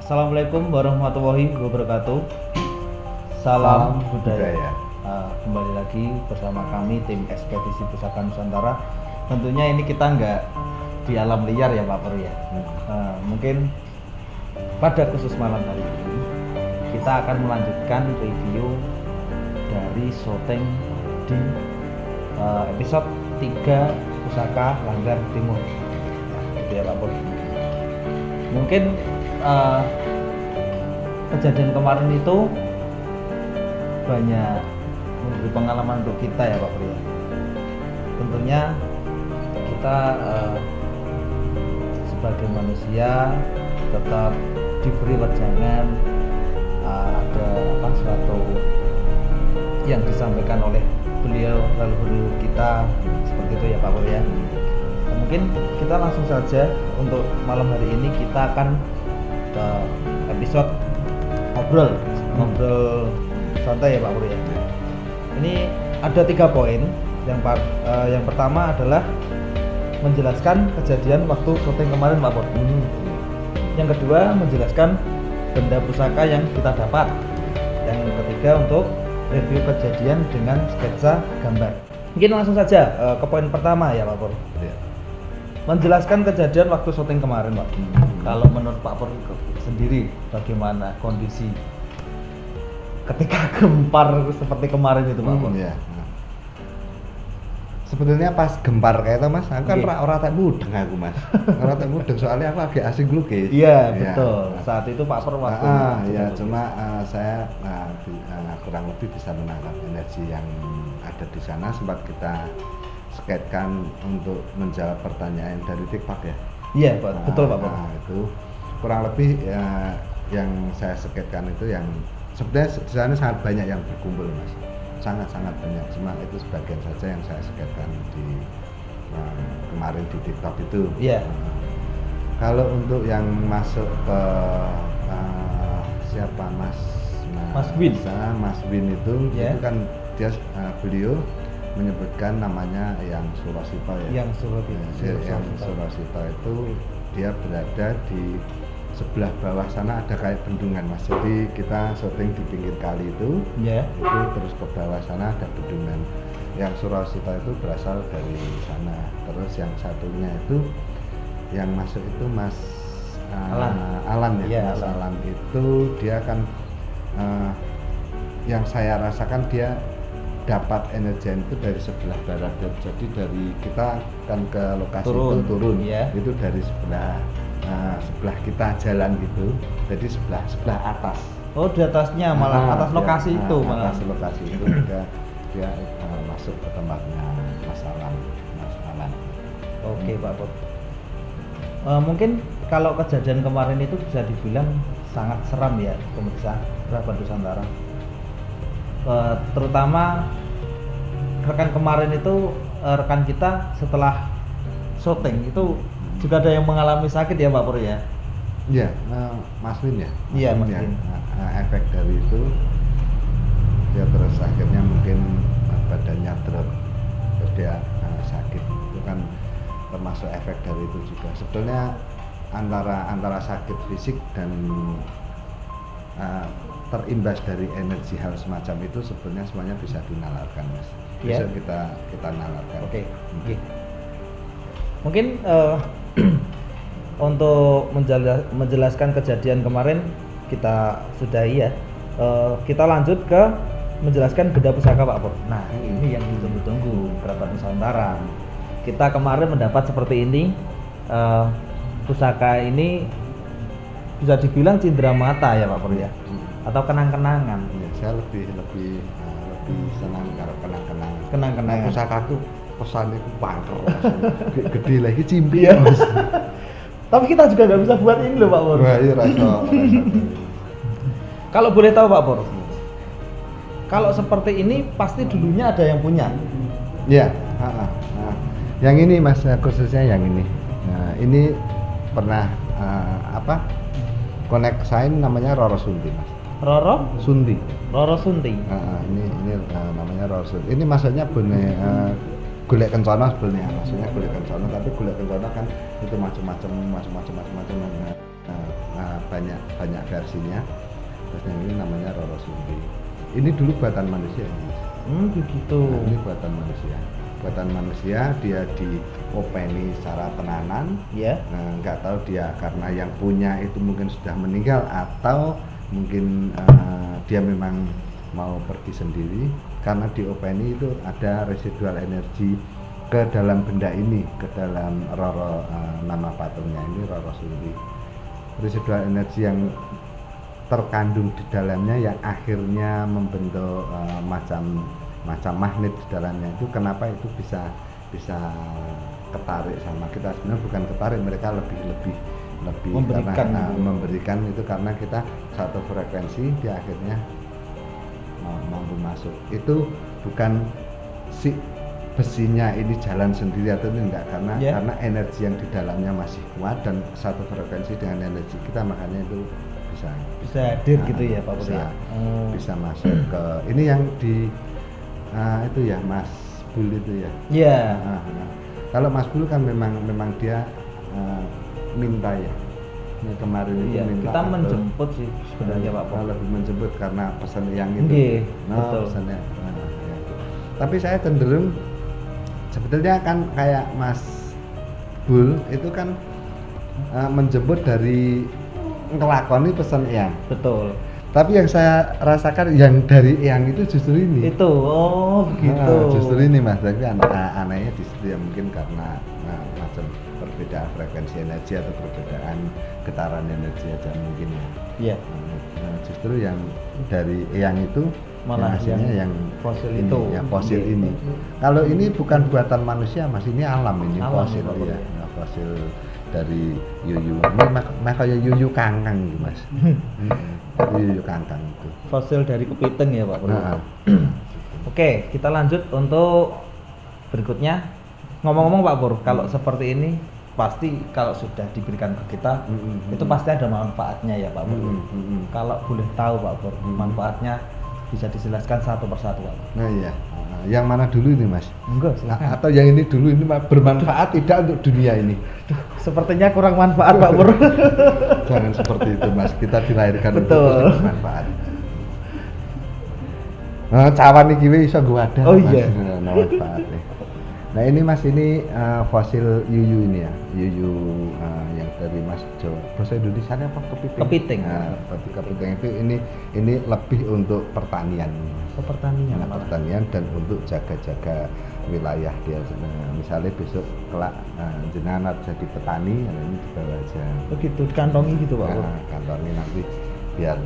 Assalamualaikum warahmatullahi wabarakatuh. Salam budaya. Kembali lagi bersama kami tim Ekspedisi Pusaka Nusantara. Tentunya ini kita nggak di alam liar ya Pak Pur ya. Mungkin pada khusus malam hari ini kita akan melanjutkan review dari syuting di episode 3 Pusaka Langgar Timur. Gitu ya Pak Pur. Mungkin kejadian kemarin itu banyak memberi pengalaman untuk kita ya Pak Pria. Tentunya kita sebagai manusia tetap diberi wejangan, ada suatu yang disampaikan oleh beliau leluhur kita seperti itu ya Pak Pria. Mungkin kita langsung saja untuk malam hari ini kita akan ke episode ngobrol santai ya Pak Pur ya. Ini ada 3 poin. Yang pertama adalah menjelaskan kejadian waktu syuting kemarin Pak Pur. Yang kedua menjelaskan benda pusaka yang kita dapat. Yang ketiga untuk review kejadian dengan sketsa gambar. Mungkin langsung saja ke poin pertama ya Pak Pur. Menjelaskan kejadian waktu syuting kemarin Pak. Kalau menurut Pak Pur sendiri bagaimana kondisi ketika gempar seperti kemarin itu Pak Pur? Ya. Sebenarnya pas gempar kayak itu Mas, aku kan orang tak mudeng aku Mas. Orang tak mudeng soalnya aku agak asing lukis. Iya betul. Saat itu Pak Pur waktu ya cuma saya kurang lebih bisa menangkap energi yang ada di sana. Sempat kita sketkan untuk menjawab pertanyaan dari TikTok ya. Iya Pak, betul Pak Pur. Itu kurang lebih yang saya sketkan itu yang sebenarnya di sana sangat banyak yang berkumpul Mas, sangat banyak, cuma itu sebagian saja yang saya sketkan di kemarin di TikTok itu. Iya. Kalau untuk yang masuk ke siapa Mas Win itu itu kan dia beliau menyebutkan namanya yang Surasito ya. Yang Surasito itu dia berada di sebelah bawah sana ada kayak bendungan Mas. Jadi kita syuting di pinggir kali itu, itu terus ke bawah sana ada bendungan. Yang Surasito itu berasal dari sana. Terus yang satunya itu yang masuk itu Mas Alan ya. Mas Alan itu dia kan yang saya rasakan dia dapat energi itu dari sebelah barat. Jadi dari kita kan ke lokasi turun itu dari sebelah kita jalan gitu, jadi sebelah atas. Oh di atasnya malah atas lokasi itu malah. Atas lokasi itu dia masuk ke tempatnya Mas Alan. Oke Pak Pur. Mungkin kalau kejadian kemarin itu bisa dibilang sangat seram ya pemirsa Kerabat Nusantara. Terutama rekan kemarin itu rekan kita setelah syuting itu juga ada yang mengalami sakit ya Pak Pur ya? Iya, Mas Win ya? Iya Mas Win. Efek dari itu dia terus akhirnya mungkin badannya drop, terus dia sakit. Itu kan termasuk efek dari itu juga. Sebetulnya antara sakit fisik dan terimbas dari energi hal semacam itu sebenarnya semuanya bisa dinalarkan Mas. Bisa kita nalarkan. Oke. Mungkin untuk menjelaskan kejadian kemarin kita sudahi ya. Kita lanjut ke menjelaskan benda pusaka Pak Pur. Nah ini yang ditunggu-tunggu Kerabat Nusantara. Kita kemarin mendapat seperti ini. Pusaka ini bisa dibilang cindera mata ya Pak Pur ya, atau kenang-kenangan. Ya, saya lebih senang kalau kenang-kenangan. Kenang-kenangan. Pusakaku pesannya itu pangker, gede lagi cimpi ya Mas. Tapi kita juga nggak bisa buat ini loh Pak Pur. Wah iya rasa. Kalau boleh tahu Pak Pur, kalau seperti ini pasti dulunya ada yang punya. Iya. Yang ini Mas, khususnya yang ini. Nah ini pernah konek sign namanya Roro Sunti Mas. Roro Sunti. Ini namanya Roro Sunti. Ini maksudnya benih golek kencana sebenarnya, maksudnya golek kencana, tapi golek kencana kan itu macam-macam. banyak versinya. Terus yang ini namanya Roro Sundi. Ini dulu buatan manusia. Begitu. Nah, ini buatan manusia, dia diopeni secara tenanan. Ya. Nggak tahu dia karena yang punya itu mungkin sudah meninggal atau mungkin dia memang mau pergi sendiri. Karena diopeni itu ada residual energi ke dalam benda ini, ke dalam Roro, nama patungnya ini Roro Sundi. Residual energi yang terkandung di dalamnya yang akhirnya membentuk macam magnet di dalamnya itu. Kenapa itu bisa ketarik sama kita? Sebenarnya bukan ketarik, mereka lebih memberikan, karena, memberikan itu karena kita satu frekuensi, dia akhirnya mampu masuk. Itu bukan si besinya ini jalan sendiri atau enggak, karena energi yang di dalamnya masih kuat dan satu frekuensi dengan energi kita, makanya itu bisa hadir gitu ya Pak Pur. Bisa masuk ke ini yang di itu ya Mas Bul itu ya. Iya. Kalau Mas Bul kan memang dia minta ya. Ini kemarin itu minta. Kita menjemput sih sebenarnya Pak Pur. Lebih menjemput karena pesan yang itu. Betul. Pesannya. Ya. Tapi saya cenderung sebetulnya kan kayak Mas Bul itu kan menjemput dari ngelakoni pesan Eyang. Betul. Tapi yang saya rasakan yang dari Eyang itu justru ini. Itu, begitu. Justru ini Mas. Tapi anehnya di situ ya, mungkin karena macam perbedaan frekuensi energi atau perbedaan getaran energi aja mungkin ya. Iya. Justru yang dari Eyang itu malah yang fosil ini, itu. Ya fosil ini. Kalau ini bukan buatan manusia Mas, ini alam ini fosil ya. Fosil dari yuyu. Ini kayak yuyu kangkang gitu Mas. Yuyu kangkang itu. Fosil dari kepiting ya Pak Pur. Oke, kita lanjut untuk berikutnya. Ngomong-ngomong Pak Pur, kalau seperti ini pasti kalau sudah diberikan ke kita itu pasti ada manfaatnya ya Pak Pur. Kalau boleh tahu Pak Pur, manfaatnya bisa dijelaskan satu persatu Pak Pur. Nah iya. Yang mana dulu ini Mas? Enggak, silakan. Atau yang ini dulu, ini bermanfaat tidak untuk dunia ini? Sepertinya kurang manfaat Pak Pur. Jangan seperti itu Mas, kita dilahirkan untuk bermanfaat. Cawan iki wis iso nggo wadah. Oh iya. Manfaat nih. Nah ini Mas, ini fosil yuyu ini ya, yuyu yang dari Mas Jo. Bahasa Indonesianya apa? Kepiting. Kepiting. Kepiting itu ini lebih untuk pertanian. Oh, pertanian. Pertanian dan untuk jaga-jaga wilayah dia. Misalnya besok kelak jenengan jadi petani, ini dibawa aja. Begitu, dikantongi gitu Pak. Kantongi nanti biar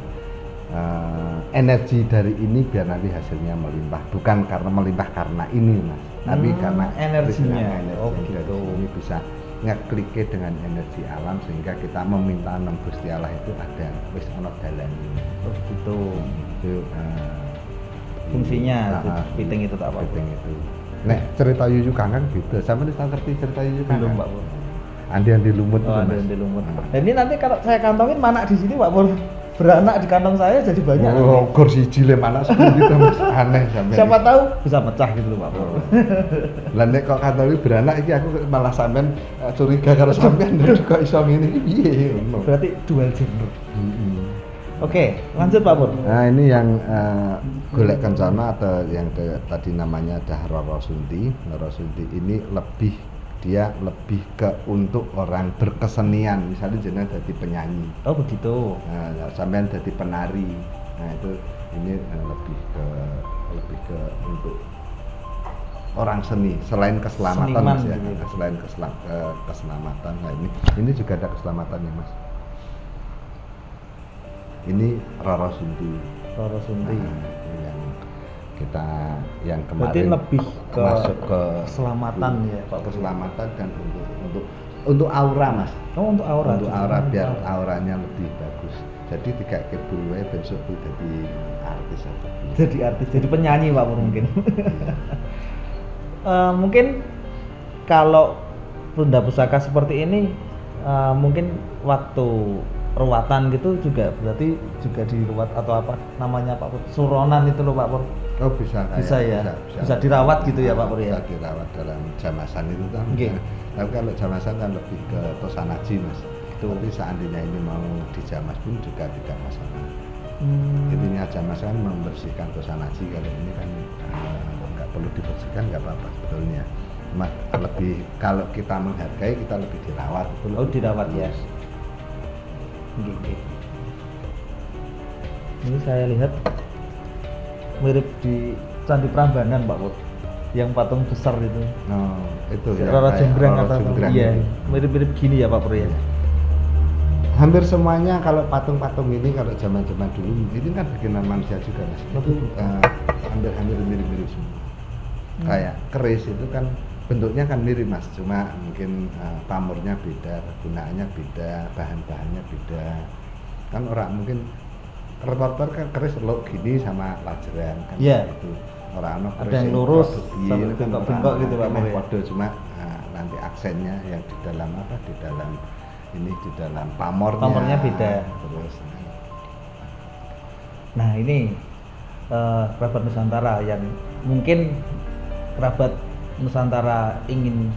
energi dari ini biar nanti hasilnya melimpah. Bukan karena melimpah karena ini Mas, tapi karena energinya. Energi gitu. Ini bisa ngeklik dengan energi alam sehingga kita meminta nang Gusti Allah itu ada wis ana dalan ini. Oh gitu. Itu fungsinya kepiting itu tak apa? Kepiting itu. Nek cerita yuyu kangkang beda. Sampeyan wis ngerti cerita yuyu kangkang? Belum Pak Pur. Andi lumut. Andi lumut. Dan ini nanti kalau saya kantongin mana di sini Pak Pur? Beranak di kantong saya jadi banyak. Oh, gor siji le mana sepuluh gitu Mas. Aneh sampean. Siapa tahu bisa pecah gitu loh Pak Pur. Lah nek kok kantongi beranak iki aku malah sampean curiga karo sampean kok iso ngene iki piye ngono. Berarti dual gender. Oke, lanjut Pak Pur. Nah, ini yang golek kencana atau yang tadi namanya Roro Sundi. Roro Sundi ini dia lebih ke untuk orang berkesenian, misalnya jenengan jadi penyanyi. Oh begitu. Nah, sampean jadi penari. Nah itu ini lebih ke untuk orang seni selain keselamatan Mas ya. Selain keselamatan. Nah ini juga ada keselamatannya Mas. Ini Roro Sundi. Roro Sundi. Yang kemarin berarti lebih ke masuk ke keselamatan ya Pak. Keselamatan dan untuk aura Mas. Oh untuk aura. Untuk aura biar auranya lebih bagus. Jadi tidak kebulu besok tuh jadi artis apa? Jadi artis, jadi penyanyi Pak Pur mungkin. Mungkin kalau benda pusaka seperti ini mungkin waktu ruwatan gitu juga berarti juga diruat atau apa namanya Pak Pur? Suronan itu loh Pak Pur. Oh bisa ya. Bisa dirawat gitu ya Pak Pur ya. Bisa dirawat dalam jamasan itu kan. Okay. Tapi kalau jamasan kan lebih ke tosanaji Mas. gitu. Tapi seandainya ini mau dijamas pun juga tidak masalah. Intinya jamas kan membersihkan dosa najis. Kalau ini kan nggak perlu dibersihkan, nggak apa-apa sebetulnya. Cuma lebih kalau kita menghargai, kita lebih dirawat. Oh, dirawat ya. Gitu. Ini saya lihat mirip di Candi Prambanan Pak Pur, yang patung besar itu. Oh, itu ya. Roro Jonggrang atau iya, mirip-mirip gini ya Pak Pur ya. Hampir semuanya kalau patung-patung ini kalau zaman-zaman dulu ini kan bikinan manusia juga Mas. Itu hampir mirip-mirip semua. Kayak keris itu kan bentuknya kan mirip Mas, cuma mungkin pamornya beda, kegunaannya beda, bahan-bahannya beda. Kan orang mungkin reporter kan keris lo gini sama lajeran kan itu. Orang ada yang lurus sampai bengkok gitu Pak Pur. Waduh, cuma nanti aksennya yang di dalam apa? Di dalam ini di dalam pamornya beda. Terus nah ini kerabat Nusantara yang mungkin kerabat Nusantara ingin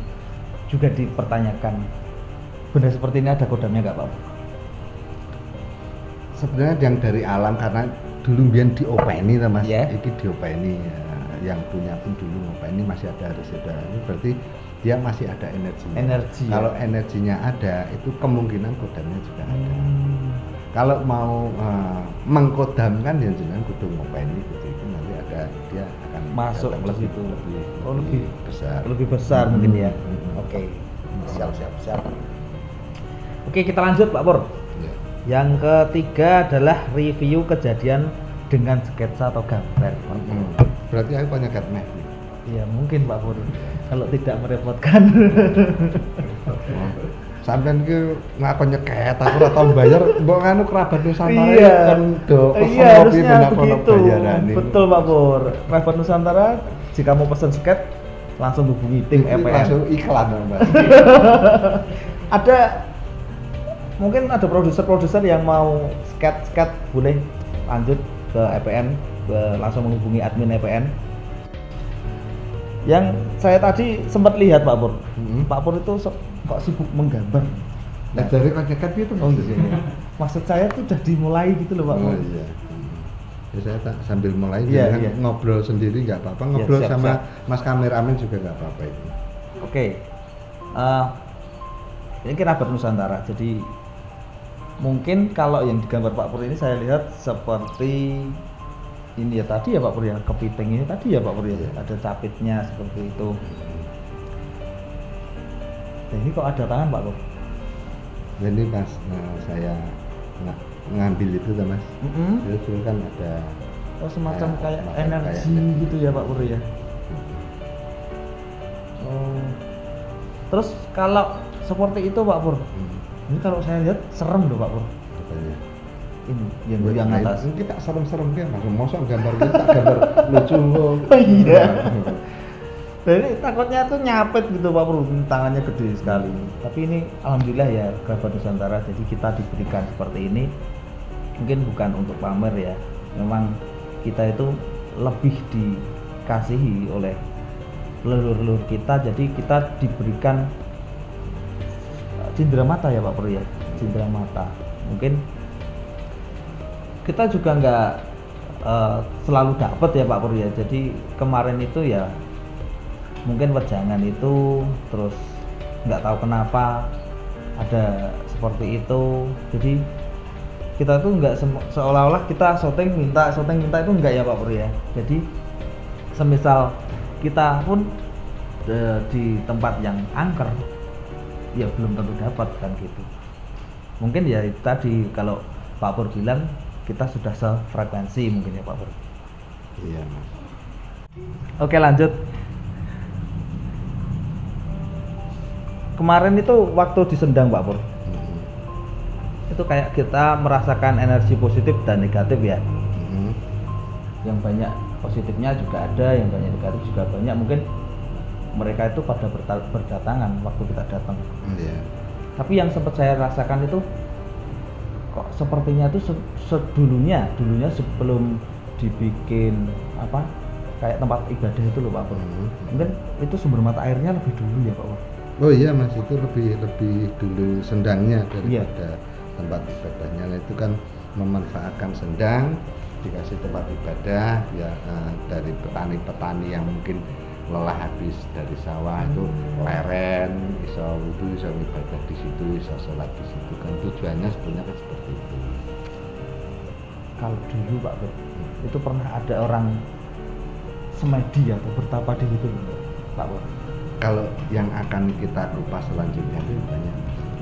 juga dipertanyakan, benda seperti ini ada kodamnya nggak Pak? Sebenarnya yang dari alam, karena dulu biar diopeni Mas, iki diopeni yang punya pun dulu ngopeni masih ada residual, ini berarti dia masih ada energi. Kalau energinya ada, itu kemungkinan kodamnya juga ada. Kalau mau mengkodamkan ya jangan kudu ngopeni gitu, itu nanti ada dia akan masuk lebih besar. Lebih besar mungkin ya. Oke. Siap. Oke, kita lanjut Pak Pur. Ya. Yang ketiga adalah review kejadian dengan sketsa atau gambar. Berarti aku banyak gatmeh. Iya mungkin Pak Pur, kalau tidak merepotkan. Sampean ki ngakon nyeket, aku ora tau bayar, mbok nganu kerabat Nusantara kan do pesen kopi begitu. Betul Pak Pur. Kerabat Nusantara jika mau pesen sket langsung hubungi tim EPN. Langsung iklan Mbak. Mungkin ada produser yang mau sket boleh lanjut ke EPN, langsung menghubungi admin EPN. Yang saya tadi sempat lihat Pak Pur, Pak Pur itu kok sibuk menggambar. Nah, dari koncekan itu maksud saya tuh udah dimulai gitu loh Pak Pur. Oh iya. Ya saya sambil mulai ngobrol sendiri nggak apa-apa, ngobrol siap. Mas kameramen juga nggak apa-apa itu. Oke. Ini kerabat Nusantara, jadi mungkin kalau yang digambar Pak Pur ini saya lihat seperti ini ya tadi ya Pak Pur ya, kepiting ini tadi ya Pak Pur ya, ada capitnya seperti itu. Nah, ini kok ada tangan Pak Pur? Jadi pas saya ngambil itu Mas, itu kan ada semacam kayak energi gitu ya Pak Pur ya. Terus kalau seperti itu Pak Pur, ini kalau saya lihat serem loh Pak Pur. Ini yang atas. Kita serem-serem kan, mosok gambar kita gambar lucu kok. Iya. Jadi takutnya tuh nyapet gitu Pak Pur, tangannya gede sekali. Tapi ini alhamdulillah ya kerabat Nusantara, jadi kita diberikan seperti ini. Mungkin bukan untuk pamer ya. Memang kita itu lebih dikasihi oleh leluhur kita, jadi kita diberikan cindera mata ya Pak Pur ya, cindera mata. Mungkin kita juga nggak selalu dapat ya Pak Pur ya. Jadi kemarin itu ya mungkin wejangan itu terus nggak tahu kenapa ada seperti itu. Jadi kita tuh nggak seolah-olah kita syuting minta itu enggak ya Pak Pur ya. Jadi semisal kita pun di tempat yang angker ya belum tentu dapat kan gitu. Mungkin ya tadi kalau Pak Pur bilang kita sudah sefrekuensi mungkin ya Pak Pur. Iya Mas. Oke lanjut. Kemarin itu waktu di Sendang Pak Pur, itu kayak kita merasakan energi positif dan negatif ya. Yang banyak positifnya juga ada, yang banyak negatif juga banyak. Mungkin mereka itu pada berdatangan waktu kita datang. Tapi yang sempat saya rasakan itu kok sepertinya itu dulunya sebelum dibikin apa kayak tempat ibadah itu loh Pak Pur. Mungkin itu sumber mata airnya lebih dulu ya Pak Pur. Oh iya Mas, itu lebih dulu sendangnya daripada tempat ibadahnya. Nah, itu kan memanfaatkan sendang dikasih tempat ibadah ya, dari petani-petani yang mungkin lelah habis dari sawah itu leren, bisa wudu, bisa ibadah di situ, bisa sholat di situ, kan tujuannya sebenarnya kan seperti itu. Kalau dulu Pak Bro, itu pernah ada orang semedi atau bertapa di situ Pak Bro? Kalau yang akan kita kupas selanjutnya itu banyak.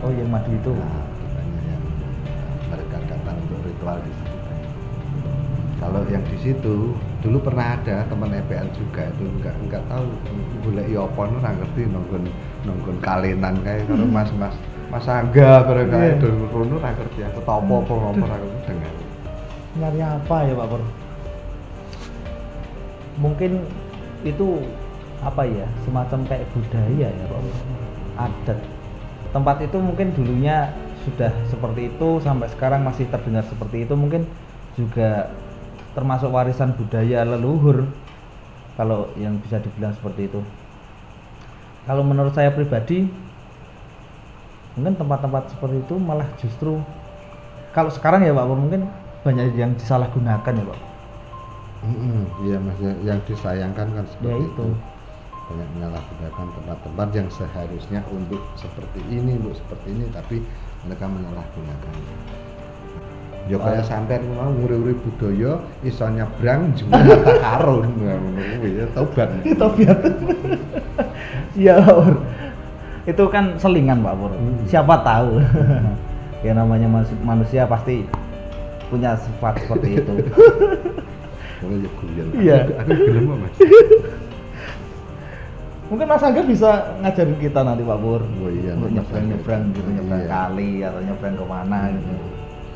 Oh yang madu itu? Nah, banyak yang mereka datang untuk ritual di situ. Kalau yang di situ dulu pernah ada teman EPL juga itu enggak tahu boleh iopon orang ngerti nonggon kalinan kayak kalau mas angga barangkali dulu rono ora ngerti aku tau apa aku dengar. Nyari apa ya Pak Pur? Mungkin itu apa ya, semacam kayak budaya ya Pak, adat tempat itu mungkin dulunya sudah seperti itu sampai sekarang masih terdengar seperti itu, mungkin juga termasuk warisan budaya leluhur kalau yang bisa dibilang seperti itu. Kalau menurut saya pribadi mungkin tempat-tempat seperti itu malah justru kalau sekarang ya Pak mungkin banyak yang disalahgunakan ya Pak. Iya Mas, yang disayangkan kan seperti ya itu. Banyak menyalahgunakan tempat-tempat yang seharusnya untuk seperti ini, tapi mereka menyalahgunakan. Ya kayak sampean mau nguri-nguri budaya iso nyebrang juga harta karun ngono kuwi ya tobat. Tobat. Iya, itu kan selingan Pak Pur. Siapa tahu. Ya namanya manusia pasti punya sifat seperti itu. Iya. Aku gelem Mas. Mungkin Mas Angga bisa ngajarin kita nanti Pak Pur. Oh iya, nyebrang gitu, nyebrang kali atau nyebrang kemana gitu.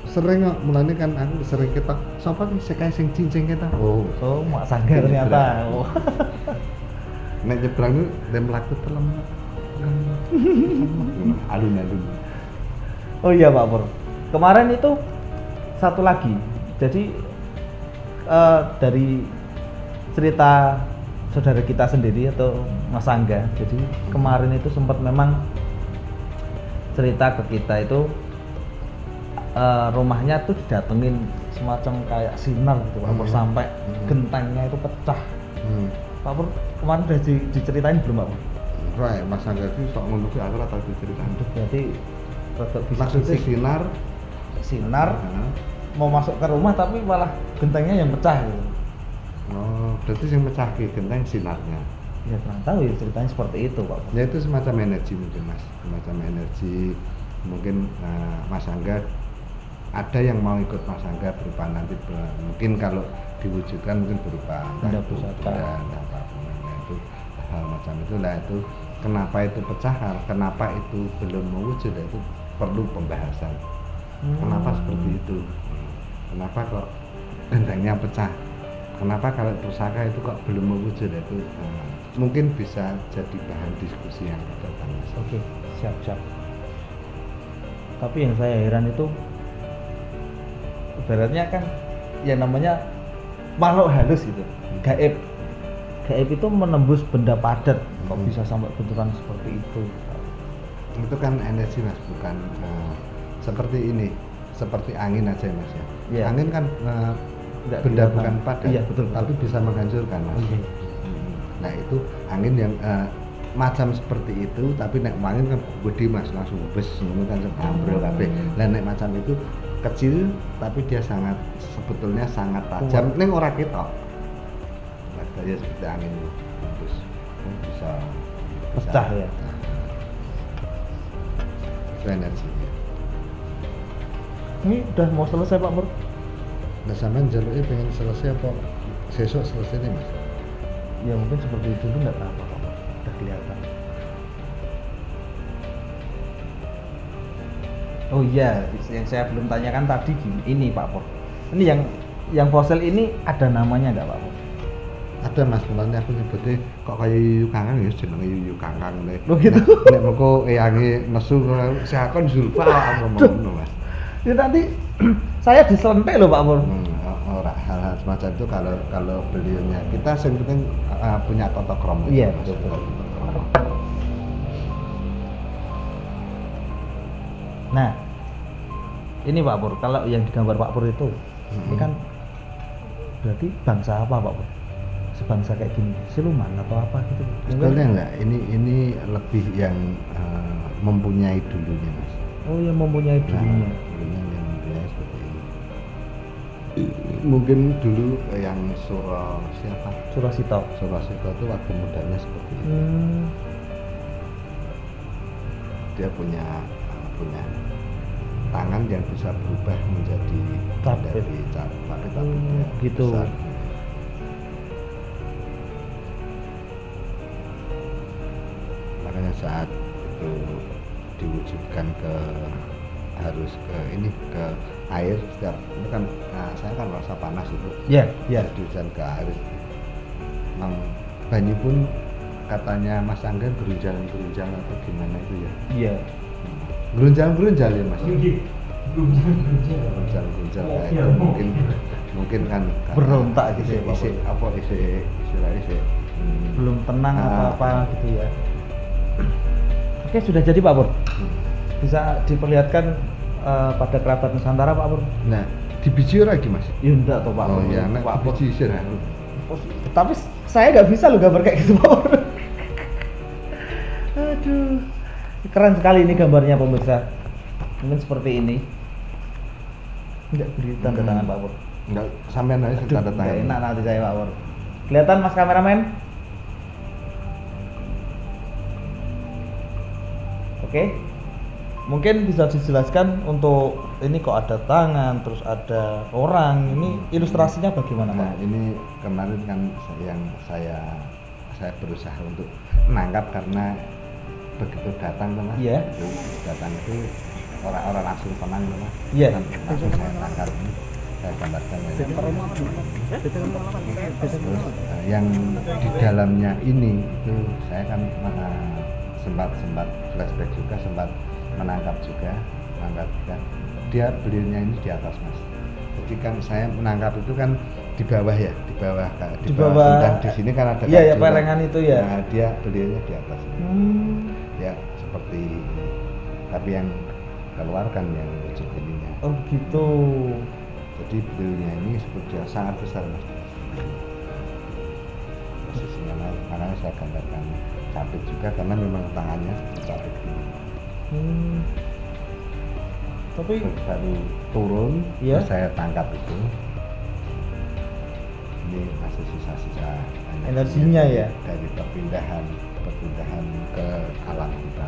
Sering kok, mulanya kan aku sering ketok sapa sing kae sing cincin kita. Oh, Mas Angga ternyata. Oh. Nek nyebrang itu dem mlaku telem. Alun-alun. Oh iya Pak Pur. Kemarin itu satu lagi. Jadi dari cerita saudara kita sendiri atau Mas Angga. Jadi kemarin itu sempat memang cerita ke kita itu rumahnya tuh didatengin semacam kayak sinar gitu Pak Pur, sampai gentengnya itu pecah. Pak Pur kemarin udah diceritain belum Pak Pur? Right, Mas Angga itu sok ngono kuwi aku ora tau diceritain. Berarti maksudnya sinar mau masuk ke rumah tapi malah gentengnya yang pecah gitu. Oh, berarti yang pecah genteng sinarnya. Ya kurang tahu ya ceritanya seperti itu Pak. Ya itu semacam energi mungkin Mas, semacam energi mungkin. Mas Angga ada yang mau ikut Mas Angga berupa nanti mungkin kalau diwujudkan mungkin berupa benda pusaka dan apapun itu hal macam itu lah. Itu kenapa itu pecah, kenapa itu belum mewujud, itu perlu pembahasan. Kenapa seperti itu, kenapa kok gentengnya pecah, kenapa kalau pusaka itu kok belum mewujud, itu mungkin bisa jadi bahan diskusi yang akan datang. Oke, siap. Tapi yang saya heran itu ibaratnya kan yang namanya makhluk halus gitu, gaib itu menembus benda padat, kok bisa sampai benturan seperti itu. Itu kan energi Mas, bukan seperti ini, seperti angin aja Mas ya. Yeah. Angin kan benda bukan padat, betul. Tapi bisa menghancurkan Mas. Nah itu angin yang macam seperti itu, tapi nek angin kan gede Mas, langsung bes ngono kan ambrol kabeh. Lah nek macam itu kecil tapi dia sebetulnya sangat tajam, ning ora ketok. Kayak seperti angin terus bisa pecah ya. Itu energi. Ini udah mau selesai Pak Pur? Nah sampean jaluknya pengen selesai apa sesuk selesai nih Mas? Ya mungkin seperti itu dulu nggak apa-apa Pak, udah kelihatan. Oh iya, yang saya belum tanyakan tadi ini Pak Pur. Ini yang fosil ini ada namanya nggak Pak Pur? Ada Mas, mulanya aku nyebutnya kok kayak yuyu kangkang ya jenenge yuyu kangkang nih. Loh gitu. Nek mengko eyange nesu sakon Zulfa ngomong Mas. Ya nanti saya diselentik loh Pak Pur. Ora hal-hal semacam itu kalau beliaunya kita yang penting punya tata krama. Iya betul. Nah, ini Pak Pur, kalau yang digambar Pak Pur itu, ini kan berarti bangsa apa Pak Pur? Sebangsa kayak gini, siluman atau apa gitu? Sebetulnya enggak, ini lebih yang mempunyai dulunya Mas. Oh, yang mempunyai dulunya. Dulunya yang mempunyai seperti ini. Mungkin dulu yang Surasito itu waktu mudanya seperti ini. Dia punya tangan yang bisa berubah menjadi dari capit gitu. Besar. Makanya saat itu diwujudkan harus ke air setiap itu kan saya kan rasa panas itu. Diwujudkan ke air. Banyu pun katanya Mas Angga berunjal atau gimana itu ya? Iya. Berunjal ya Mas. Berunjal kayak itu mungkin kan berontak gitu ya Pak. Istilahnya belum tenang atau apa gitu ya. Oke, sudah jadi Pak Pur. Bisa diperlihatkan pada kerabat Nusantara Pak Pur. Nah, di biji lagi Mas? Ya enggak toh Pak Pur. Oh iya, Pak Pur. Biji sih. Tapi saya nggak bisa loh gambar kayak gitu Pak Pur. Aduh, keren sekali ini gambarnya pemirsa. Mungkin seperti ini. Enggak beri tanda tangan Pak Pur. Enggak, sampean aja tanda tangan. Enak nanti saya Pak Pur. Kelihatan Mas kameramen? Oke. Mungkin bisa dijelaskan untuk ini kok ada tangan, terus ada orang. Ini ilustrasinya bagaimana Pak? Nah, ini kemarin kan yang saya berusaha untuk menangkap karena begitu datang Mas. Iya. Datang itu orang-orang langsung tenang Mas. Iya. Langsung saya tangkap ini. Saya gambarkan yang di dalamnya ini itu saya kan sempat flashback juga, sempat menangkap juga beliaunya ini di atas Mas. Jadi kan saya menangkap itu kan di bawah dan di sini kan ada iya perengan itu ya. Nah, beliaunya di atas ya seperti ini. Tapi yang keluar kan yang wujud ininya. Oh gitu. Jadi beliaunya ini sebetulnya sangat besar Mas. Posisinya makanya saya gambarkan capit juga karena memang tangannya capit ini. Tapi baru turun, ya? Terus saya tangkap itu. Ini masih sisa-sisa energinya ya dari perpindahan ke alam kita.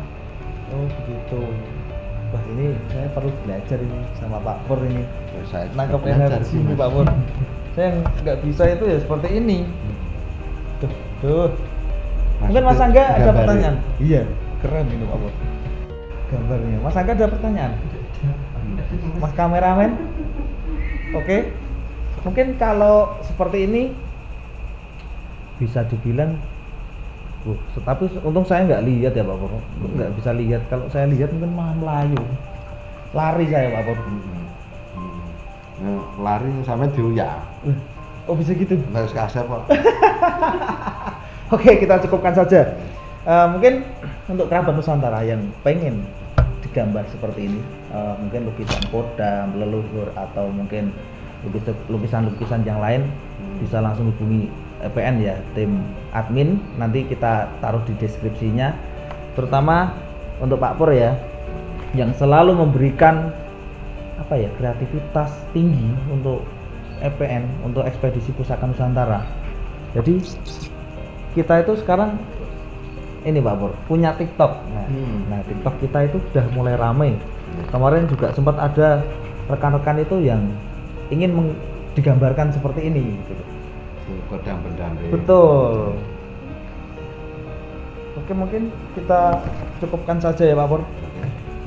Oh begitu. Wah ini saya perlu belajar ini sama Pak Pur ini. Saya nangkep energi ini Pak Pur. Saya nggak bisa itu ya seperti ini. Tuh. Mungkin Mas Angga ada pertanyaan? Iya, keren ini Pak Pur. Gambarnya. Mas Angga ada pertanyaan? Mas kameramen? Oke. Mungkin kalau seperti ini bisa dibilang tapi untung saya nggak lihat ya Pak Pur. Nggak bisa lihat. Kalau saya lihat mungkin malah melayu. Lari saya Pak Pur. Lari sampai diuyak. Oh bisa gitu? Nggak harus kasar Pak. Oke, kita cukupkan saja. Mungkin untuk kerabat Nusantara yang pengen digambar seperti ini, mungkin lukisan kodam, leluhur, atau mungkin lukisan-lukisan yang lain, bisa langsung hubungi EPN ya, tim admin. Nanti kita taruh di deskripsinya. Terutama untuk Pak Pur ya, yang selalu memberikan kreativitas tinggi untuk EPN, untuk ekspedisi Pusaka Nusantara. Jadi kita itu sekarang ini Pak Pur punya TikTok. Nah, TikTok kita itu sudah mulai ramai. Kemarin juga sempat ada rekan-rekan itu yang ingin digambarkan seperti ini gitu. Kodam pendamping. Betul. Oke, mungkin kita cukupkan saja ya Pak Pur.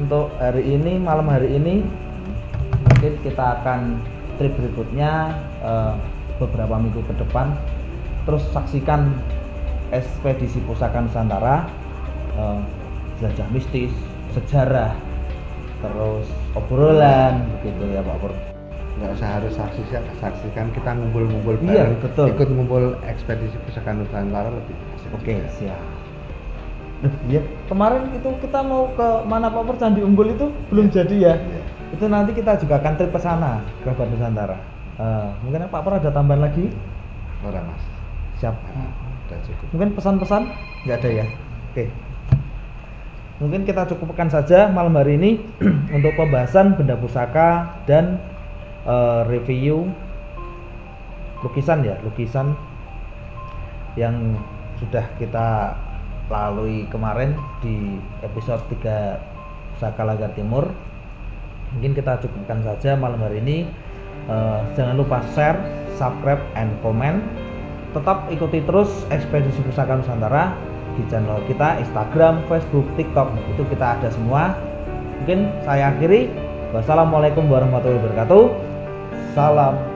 Untuk hari ini, malam hari ini mungkin kita akan trip berikutnya beberapa minggu ke depan. Terus saksikan ekspedisi Pusaka Nusantara, jelajah mistis, sejarah, terus obrolan begitu ya Pak Pur. Nggak usah harus saksikan, kita ngumpul-ngumpul bareng. Iya, betul. Ikut ngumpul ekspedisi Pusaka Nusantara lebih asik. Oke, siap. Ya kemarin itu kita mau ke mana Pak Candi Unggul itu belum jadi ya. Itu nanti kita juga akan trip ke sana, Kerabat Nusantara. Mungkin Pak Pur ada tambahan lagi? Ora Mas. Siap. Udah cukup. Mungkin pesan-pesan nggak ada ya. Oke. Mungkin kita cukupkan saja malam hari ini untuk pembahasan benda pusaka dan review lukisan yang sudah kita lalui kemarin di episode 3 Pusaka Langgar Timur. Mungkin kita cukupkan saja malam hari ini. Jangan lupa share, subscribe, and comment. Tetap ikuti terus Ekspedisi Pusaka Nusantara di channel kita, Instagram, Facebook, TikTok. Itu kita ada semua. Mungkin saya akhiri. Wassalamualaikum warahmatullahi wabarakatuh. Salam